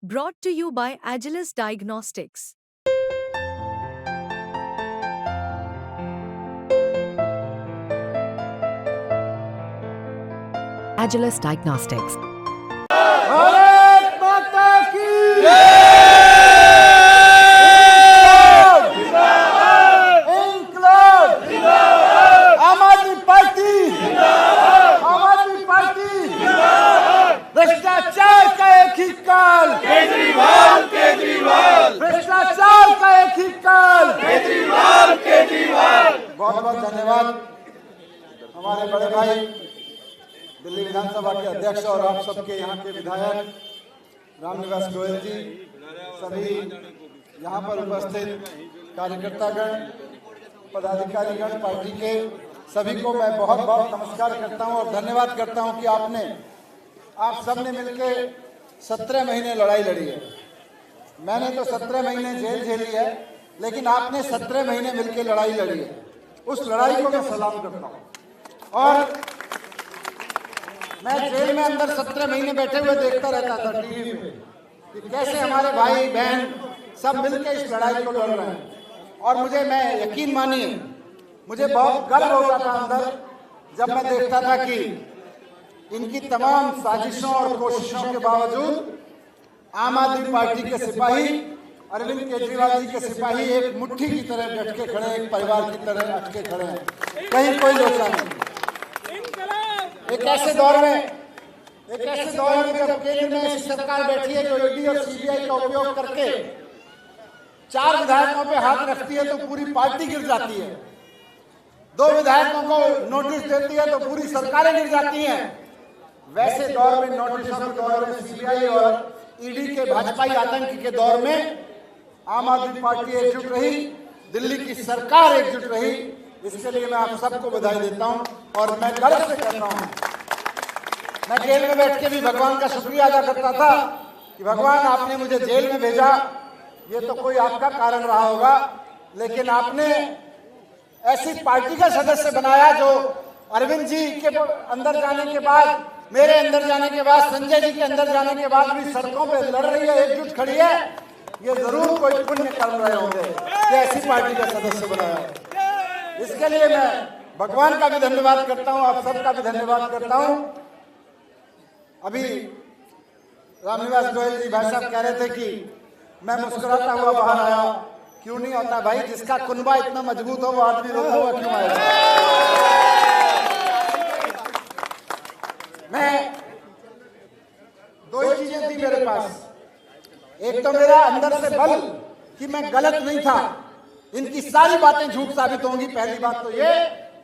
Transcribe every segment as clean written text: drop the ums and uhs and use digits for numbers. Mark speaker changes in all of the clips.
Speaker 1: Brought to you by Agilus Diagnostics. Agilus Diagnostics.
Speaker 2: Bharat माता की इंकलाब आम आदमी पार्टी भ्रष्टाचार का एक ही काल भ्रष्टाचार का एक ही काल बहुत बहुत धन्यवाद हमारे बड़े भाई दिल्ली विधानसभा के अध्यक्ष और आप सबके यहाँ के विधायक रामनिवास गोयल जी, सभी यहाँ पर उपस्थित कार्यकर्तागण, पदाधिकारीगण, पार्टी के सभी को मैं बहुत बहुत नमस्कार करता हूँ और धन्यवाद करता हूँ कि आप सब ने मिलके 17 महीने लड़ाई लड़ी है। मैंने तो 17 महीने जेल झेली है, लेकिन आपने 17 महीने मिलके लड़ाई लड़ी है। उस लड़ाई को मैं सलाम करता हूँ। और मैं जेल में अंदर 17 महीने बैठे हुए देखता रहता था टीवी पे कि कैसे हमारे भाई बहन सब मिलकर इस लड़ाई को लड़ रहे हैं। और मैं यकीन मानिए, मुझे बहुत गर्व होता था अंदर जब मैं देखता था कि इनकी तमाम साजिशों और कोशिशों के बावजूद आम आदमी पार्टी के सिपाही, अरविंद केजरीवाल जी के सिपाही एक मुट्ठी की तरह डट के खड़े, एक परिवार की तरह अटके खड़े हैं, कहीं कोई लोचा नहीं। एक ऐसे दौर में जब केंद्र में ऐसी सरकार बैठी है जो ईडी और सीबीआई का उपयोग करके 4 विधायकों पे हाथ रखती है तो पूरी पार्टी गिर जाती है, 2 विधायकों को नोटिस देती है तो पूरी सरकारें गिर जाती हैं। वैसे दौर में, नोटिसों के दौर में, सीबीआई और ईडी के भाजपाई आतंक के दौर में आम आदमी पार्टी एकजुट रही, दिल्ली की सरकार एकजुट रही। इसके लिए मैं आप सबको बधाई देता हूं और मैं गर्व से कहता हूं। मैं जेल में बैठ के भी भगवान का शुक्रिया अदा करता था कि भगवान आपने मुझे जेल में भेजा, ये तो कोई आपका कारण रहा होगा, लेकिन आपने ऐसी पार्टी का सदस्य बनाया जो अरविंद जी के अंदर जाने के बाद, मेरे अंदर जाने के बाद, संजय जी के अंदर जाने के बाद भी सड़कों पे लड़ रही है, एकजुट खड़ी है। ये जरूर कोई पुण्य कर रहे होंगे कि ऐसी पार्टी का सदस्य बनाया। इसके लिए मैं भगवान का भी धन्यवाद करता हूं, आप सबका भी धन्यवाद करता हूं। अभी रामनिवास गोयल जी भाई साहब कह रहे थे कि मैं मुस्कुराता हुआ बाहर आया। क्यों नहीं होता भाई? जिसका कुनबा इतना मजबूत हो वो आदमी रोता हुआ क्यों आएगा? मैं 2 ही चीजें थी मेरे पास। एक तो मेरा अंदर से बल कि मैं गलत नहीं था, इनकी सारी बातें झूठ साबित होंगी, पहली बात तो ये।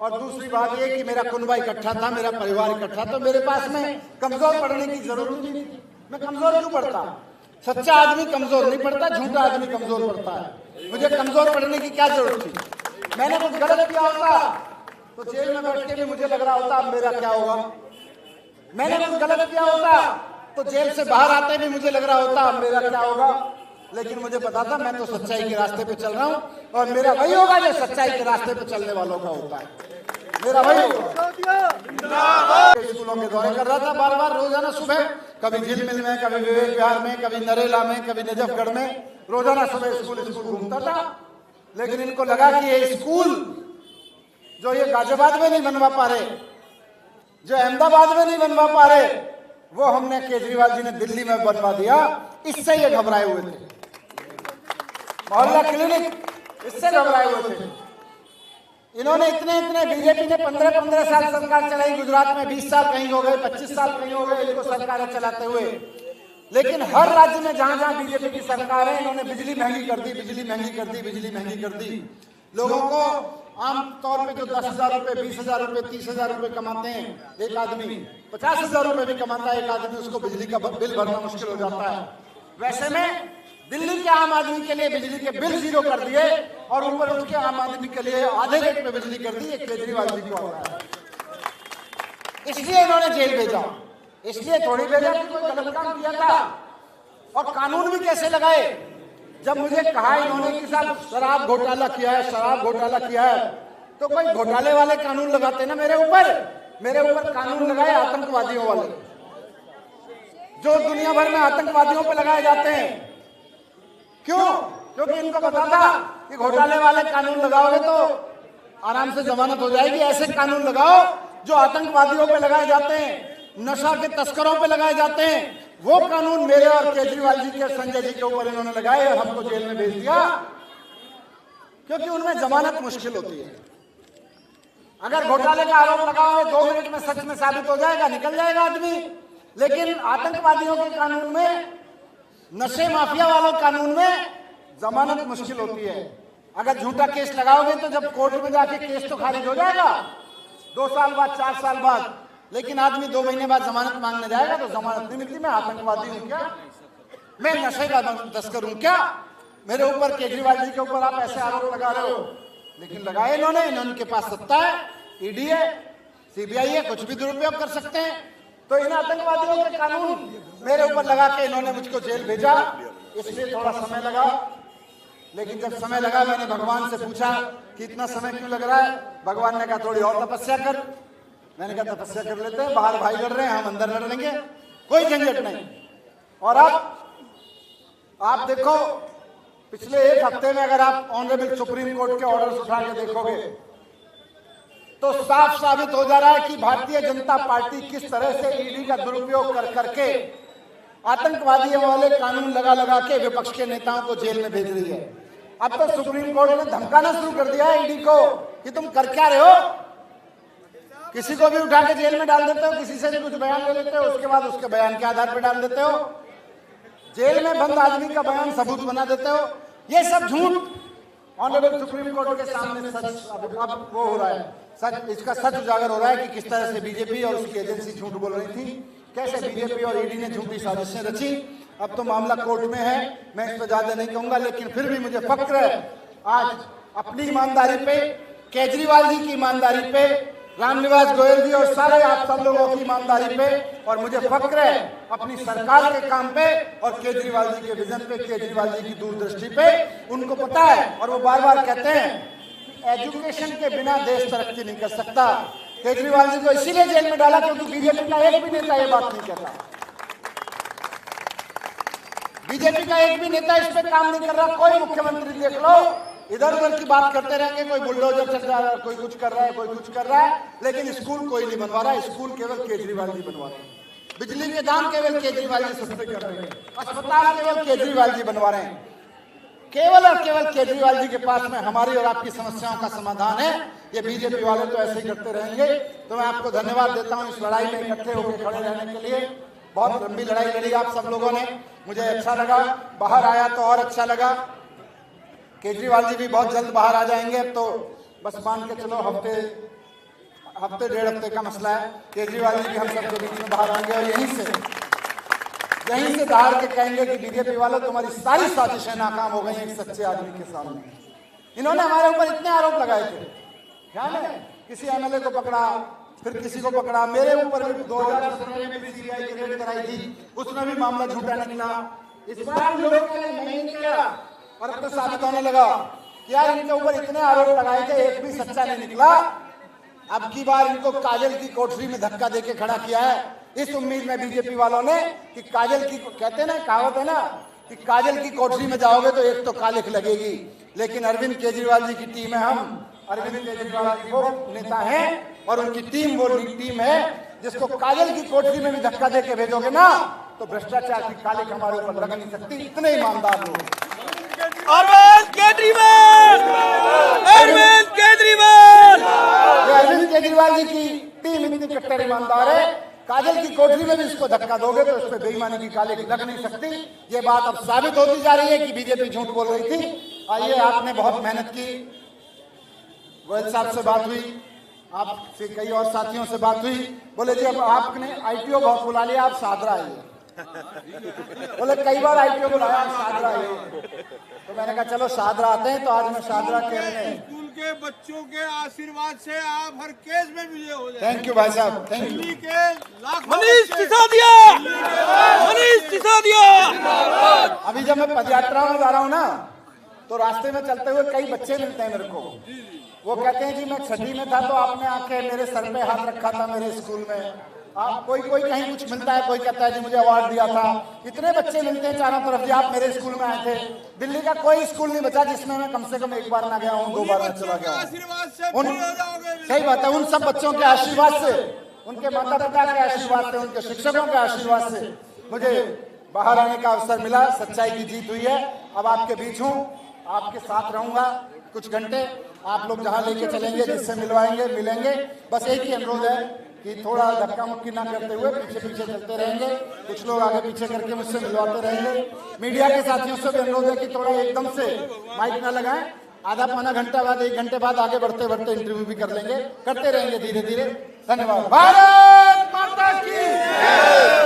Speaker 2: और दूसरी बात ये कि मेरा कुनबा इकट्ठा था, मेरा परिवार इकट्ठा, तो मेरे पास में कमजोर पड़ने की जरूरत नहीं थी। मैं कमजोर क्यों पड़ता? सच्चा आदमी कमजोर नहीं पड़ता, झूठा आदमी कमजोर पड़ता है। मुझे कमजोर पड़ने की क्या जरूरत थी? मैंने कुछ गलत किया होता तो जेल में बैठ के भी मुझे लग रहा होता अब मेरा क्या होगा। मैंने कुछ गलत किया होता तो जेल से बाहर आते भी मुझे लग रहा होता अब मेरा क्या होगा। लेकिन मुझे पता था मैं तो सच्चाई के रास्ते पे चल रहा हूँ और मेरा वही होगा जो सच्चाई के रास्ते पे चलने वालों का होता है। मेरा वही होगा। स्कूलों के दौरे कर रहा था बार बार, रोजाना सुबह, कभी झिलमिल में, कभी विवेक विहार में, कभी नरेला में, कभी नजफगढ़ में, रोजाना सुबह स्कूल घूमता था। लेकिन इनको लगा कि ये स्कूल जो ये गाजियाबाद में नहीं बनवा पा रहे, जो अहमदाबाद में नहीं बनवा पा रहे, वो हमने केजरीवाल जी ने दिल्ली में बनवा दिया। इससे ये घबराए हुए थे। मोहल्ला क्लिनिक, इससे घबराए हुए थे। इन्होंने इतने बीजेपी ने 15 साल सरकार चलाई, गुजरात में 20 साल कहीं हो गए, 25 साल कहीं हो गए इनको सरकारें चलाते हुए। लेकिन हर राज्य में जहां बीजेपी की सरकार है, इन्होंने बिजली महंगी कर दी, बिजली महंगी कर दी। लोगों को आम तौर पे जो 10,000 रुपए, 20,000 रुपए, 30,000 रुपए कमाते हैं एक आदमी, 50,000 रुपए भी कमाता है एक आदमी, उसको बिजली का बिल भरना मुश्किल हो जाता है। वैसे में दिल्ली के आम आदमी के लिए बिजली के बिल 0 कर दिए और ऊपर उसके आम आदमी के लिए आधे रेट में बिजली कर दी। ये केजरीवाल जी को आता है, इसलिए इन्होंने जेल भेजा। इसलिए थोड़ी भेजा कि कोई गलत काम किया था। और कानून भी कैसे लगाए? जब मुझे कहा इन्होंने कि साहब शराब घोटाला किया है, तो कोई घोटाले वाले कानून लगाते ना मेरे ऊपर कानून लगाए आतंकवादियों वाले। जो दुनिया भर में आतंकवादियों पे लगाए जाते हैं। क्यों? क्योंकि इनको पता था कि घोटाले वाले कानून लगाओगे तो आराम से जमानत हो जाएगी। ऐसे कानून लगाओ जो आतंकवादियों पे लगाए जाते हैं, नशा के तस्करों पे लगाए जाते हैं, वो कानून मेरे और केजरीवाल जी के, संजय जी के ऊपर इन्होंने लगाए और हमको जेल में भेज दिया, क्योंकि उनमें जमानत मुश्किल होती है। अगर घोटाले का आरोप लगाओगे 2 मिनट में सच में साबित हो जाएगा, निकल जाएगा आदमी। लेकिन आतंकवादियों के कानून में, नशे माफिया वालों कानून में जमानत मुश्किल होती है। अगर झूठा केस लगाओगे तो जब कोर्ट में जाके केस तो खारिज हो जाएगा 2 साल बाद, 4 साल बाद, लेकिन आदमी 2 महीने बाद जमानत मांगने जाएगा तो जमानत नहीं मिलती। मैं आतंकवादी हूं क्या? मैं नशे का तस्कर हूं क्या? मेरे ऊपर, केजरीवाल जी के ऊपर आप ऐसे आरोप लगा रहे हो, लेकिन लगाए इन्होंने। इनके पास सत्ता है, ईडी है, सीबीआई है, कुछ भी दुरुपयोग कर सकते हैं। तो इन आतंकवादियों के कानून मेरे ऊपर लगा के इन्होंने मुझको जेल भेजा, इसलिए थोड़ा समय लगा। लेकिन जब समय लगा, मैंने भगवान से पूछा कि इतना समय क्यों लग रहा है? भगवान ने कहा थोड़ी और तपस्या कर। मैंने कहा तपस्या कर लेते हैं, बाहर भाई लड़ रहे हैं, हम अंदर लड़ लेंगे, कोई झंझट नहीं। और अब आप देखो, पिछले 1 हफ्ते में अगर आप ऑनरेबल सुप्रीम कोर्ट के ऑर्डर्स उठा के देखोगे तो साफ साबित हो जा रहा है कि भारतीय जनता पार्टी किस तरह से ईडी का दुरुपयोग कर करके आतंकवादियों वाले कानून लगा लगा के विपक्ष के नेताओं को जेल में भेज रही है। अब तो सुप्रीम कोर्ट ने धमकाना शुरू कर दिया है ईडी को कि तुम कर क्या रहे हो? किसी को भी उठा के जेल में डाल देते हो, किसी से भी कुछ बयान ले लेते हो, उसके बाद उसके बयान के आधार पर डाल देते हो, जेल में बंद आदमी का बयान सबूत बना देते हो। ये सब झूठ ऑनरेबल सुप्रीम कोर्ट के सामने सच अब वो हो रहा है, सच, इसका सच उजागर हो रहा है कि किस तरह से बीजेपी और उसकी एजेंसी झूठ बोल रही थी, कैसे बीजेपी और ईडी ने झूठी साजिशें रची। अब तो मामला कोर्ट में है, मैं इस पर ज्यादा नहीं कहूंगा, लेकिन फिर भी मुझे फक्र है आज अपनी ईमानदारी पे, केजरीवाल जी की ईमानदारी पे, रामनिवास गोयल जी और सारे आप सब लोगों की ईमानदारी पे, और मुझे फक्र है अपनी सरकार के काम पे और केजरीवाल जी के विजन पे, केजरीवाल जी की दूरदृष्टि पे। उनको पता है और वो बार बार कहते हैं एजुकेशन के बिना देश तरक्की नहीं कर सकता। केजरीवाल जी को इसीलिए जेल में डाला क्योंकि बीजेपी का एक भी नेता ये बात नहीं कहता। बीजेपी का एक भी नेता इस पे काम नहीं कर रहा। कोई मुख्यमंत्री देख लो, इधर उधर की बात करते रहेंगे, कोई बुलडोजर चल रहा है, कोई कुछ कर रहा है, कोई कुछ कर रहा है, लेकिन स्कूल कोई नहीं बनवा रहा है। स्कूल केवल केजरीवाल जी बनवा रहे हैं, बिजली के दाम केवल केजरीवाल जी सस्ते कर रहे हैं, अस्पताल केवल केजरीवाल जी बनवा रहे हैं। केवल और केवल केजरीवाल जी के पास में हमारी और आपकी समस्याओं का समाधान है। ये बीजेपी वाले तो ऐसे ही करते रहेंगे। तो मैं आपको धन्यवाद देता हूं इस लड़ाई में इकट्ठे होकर खड़े रहने के लिए। बहुत लंबी लड़ाई लड़ी आप सब लोगों ने, मुझे अच्छा लगा। बाहर आया तो और अच्छा लगा। केजरीवाल जी भी बहुत जल्द बाहर आ जाएंगे। अब तो बस मान के चलो हफ्ते 1.5 हफ्ते का मसला है। केजरीवाल जी भी हम सबके बीच में बाहर आएंगे और यहीं से बाहर के कहेंगे कि बीजेपी वालों तुम्हारी सारी साजिशें नाकाम हो गई एक सच्चे आदमी के सामने। इन्होंने हमारे ऊपर इतने आरोप लगाए थे, ध्यान है, किसी एमएलए को पकड़ा, फिर किसी को पकड़ा, मेरे ऊपर भी 2017 में भी सीबीआई की रेड कराई थी, उसमें भी मामला झूठा निकला। इस बार लोग नहीं किया और अब तो साबित होने लगा कि यार इनके ऊपर इतने आरोप लगाए थे, एक भी सच्चा नहीं निकला। अब की बार इनको काजल की कोठरी में धक्का देके खड़ा किया है, इस उम्मीद में बीजेपी वालों ने कि काजल की, कहते ना, कहावत है ना कि काजल की कोठरी में जाओगे तो एक तो कालिख लगेगी। लेकिन अरविंद केजरीवाल जी की टीम है, हम अरविंद केजरीवाल जी वो नेता हैं और उनकी टीम वो टीम है जिसको काजल की कोठरी में भी धक्का देके भेजोगे ना तो भ्रष्टाचार की कालिख हमारे ऊपर लग नहीं सकती। इतने ईमानदार लोग।
Speaker 3: अरविंद केजरीवाल, अरविंद केजरीवाल,
Speaker 2: अरविंद केजरीवाल जी की टीम इतनी कट्टर ईमानदार है, काजल की कोठरी में भी इसको धक्का दोगे तो इस पर बेईमानी की कालिख लग नहीं सकती। ये बात अब साबित होती जा रही है कि बीजेपी झूठ बोल रही थी। आइए, आपने बहुत मेहनत की, गोयल साहब से बात हुई, आपसे कई और साथियों से बात हुई, बोले जी अब आपने आईटीओ बहुत बुला लिया, आप सादरा आइए। बोले कई बार आईटीओ बुलाया, आप सादरा आइए। तो मैंने कहा चलो सादरा आते हैं। तो आज मैं सादरा के
Speaker 3: स्कूल के बच्चों के आशीर्वाद से आप हर केस में विजय हो जाए।
Speaker 2: थैंक यू भाई साहब, थैंक यू।
Speaker 3: मनीष सिसोदिया, मनीष सिसोदिया।
Speaker 2: अभी जब मैं पदयात्रा में जा रहा हूँ ना तो रास्ते में चलते हुए कई बच्चे मिलते हैं मेरे को। वो कहते हैं जी मैं 6वीं में था तो आपने आके मेरे सर पे हाथ रखा था मेरे स्कूल में, आप कोई कहीं कुछ मिलता है, कोई कहता है जी मुझे अवार्ड दिया था। इतने बच्चे मिलते हैं चारों तरफ जी। आप मेरे स्कूल में आए थे, दिल्ली का कोई स्कूल नहीं बचा जिसमें मैं कम से कम एक बार ना गया हूँ, 2 बार मैं चला गया हूँ। सही बात है, उन सब बच्चों के आशीर्वाद से, उनके माता पिता के आशीर्वाद से, उनके शिक्षकों के आशीर्वाद से मुझे बाहर आने का अवसर मिला। सच्चाई की जीत हुई है। अब आपके बीच हूँ, आपके साथ रहूंगा कुछ घंटे। आप लोग जहाँ लेके चलेंगे, जिससे मिलवाएंगे, मिलेंगे। बस एक ही अनुरोध है कि थोड़ा धक्का मुक्की ना करते हुए पीछे पीछे चलते रहेंगे। कुछ लोग आगे पीछे करके मुझसे मिलवाते रहेंगे। मीडिया के साथियों से भी अनुरोध है कि थोड़ा एकदम से माइक ना लगाएं। आधा पौना घंटा बाद, 1 घंटे बाद आगे बढ़ते बढ़ते इंटरव्यू भी कर लेंगे। करते रहेंगे धीरे धीरे। धन्यवाद। भारत माता की